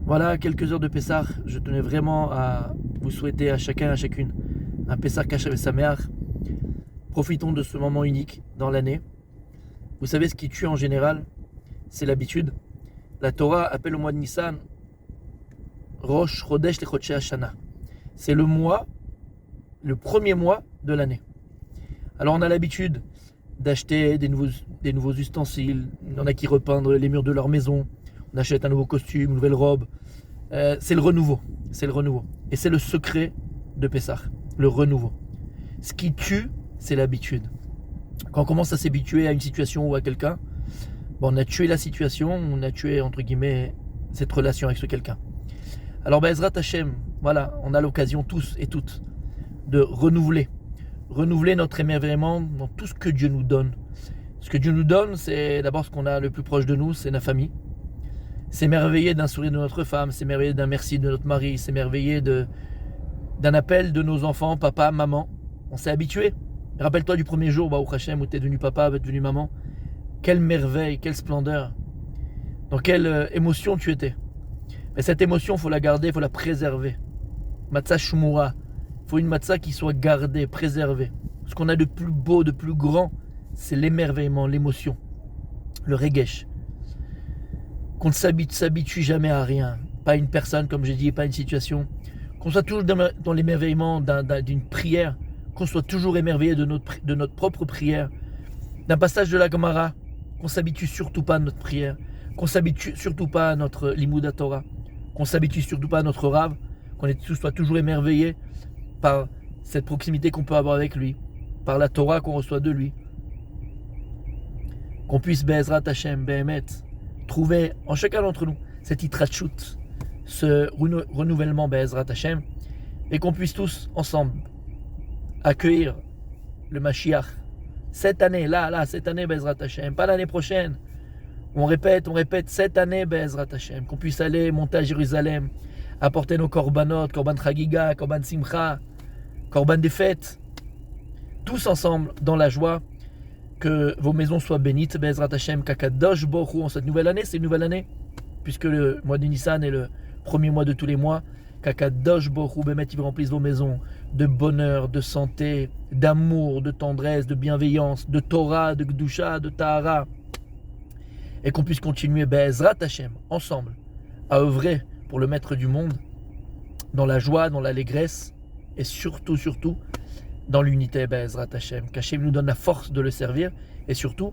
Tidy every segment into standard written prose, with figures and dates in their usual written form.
Voilà, quelques heures de Pessah. Je tenais vraiment à vous souhaiter à chacun et à chacune un Pessah Kasher et Sameach. Profitons de ce moment unique dans l'année. Vous savez, ce qui tue en général, c'est l'habitude. La Torah appelle au mois de Nissan Rosh Chodesh Lechodshei Hashana. C'est le mois, le premier mois de l'année. Alors on a l'habitude d'acheter des nouveaux ustensiles. Il y en a qui repeindre les murs de leur maison. On achète un nouveau costume, une nouvelle robe. C'est le renouveau. C'est le renouveau. Et c'est le secret de Pessah, le renouveau. Ce qui tue, c'est l'habitude. Quand on commence à s'habituer à une situation ou à quelqu'un, on a tué la situation, on a tué, entre guillemets, cette relation avec ce quelqu'un. Alors, Be'ezrat Hashem, voilà, on a l'occasion tous et toutes de renouveler notre émerveillement dans tout ce que Dieu nous donne. Ce que Dieu nous donne, c'est d'abord ce qu'on a le plus proche de nous, c'est la famille. S'émerveiller d'un sourire de notre femme, s'émerveiller d'un merci de notre mari, s'émerveiller d'un appel de nos enfants, papa, maman. On s'est habitué. Rappelle-toi du premier jour, Baruch Hashem, où tu es devenu papa, tu es devenu maman. Quelle merveille, quelle splendeur. Dans quelle émotion tu étais. Mais cette émotion, il faut la garder, il faut la préserver. Matzah Shumura. Il faut une matzah qui soit gardée, préservée. Ce qu'on a de plus beau, de plus grand, c'est l'émerveillement, l'émotion, le regesh. Qu'on ne s'habitue jamais à rien. Pas à une personne, comme j'ai dit, pas à une situation. Qu'on soit toujours dans l'émerveillement d'une prière. Qu'on soit toujours émerveillé de notre propre prière. D'un passage de la Gemara. Qu'on s'habitue surtout pas à notre prière. Qu'on s'habitue surtout pas à notre Limud Torah. Qu'on s'habitue surtout pas à notre Rav. Qu'on soit toujours émerveillé par cette proximité qu'on peut avoir avec lui. Par la Torah qu'on reçoit de lui. Qu'on puisse Be'ezrat Hashem, Be'emet, trouver en chacun d'entre nous cette itrachut, ce renouvellement Be'ezrat Hashem, et qu'on puisse tous ensemble accueillir le Mashiach cette année, cette année Be'ezrat Hashem, pas l'année prochaine. On répète cette année Be'ezrat Hashem, qu'on puisse aller monter à Jérusalem, apporter nos korbanot, korban chagiga, korban simcha, korban des fêtes, tous ensemble dans la joie. Que vos maisons soient bénites, Be'ezrat Hashem, Kakadosh Bohu, en cette nouvelle année, c'est une nouvelle année, puisque le mois de Nissan est le premier mois de tous les mois. Kakadosh Bohu, Bémet, il remplisse vos maisons de bonheur, de santé, d'amour, de tendresse, de bienveillance, de Torah, de Gdusha, de Tahara. Et qu'on puisse continuer, Be'ezrat Hashem, ensemble, à œuvrer pour le maître du monde, dans la joie, dans l'allégresse, et surtout, dans l'unité, Be'ezrat Hashem. Qu'Hashem nous donne la force de le servir et surtout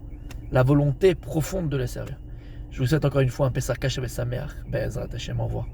la volonté profonde de le servir. Je vous souhaite encore une fois un Pessah Kasher et Sameach. Be'ezrat Hashem, au revoir.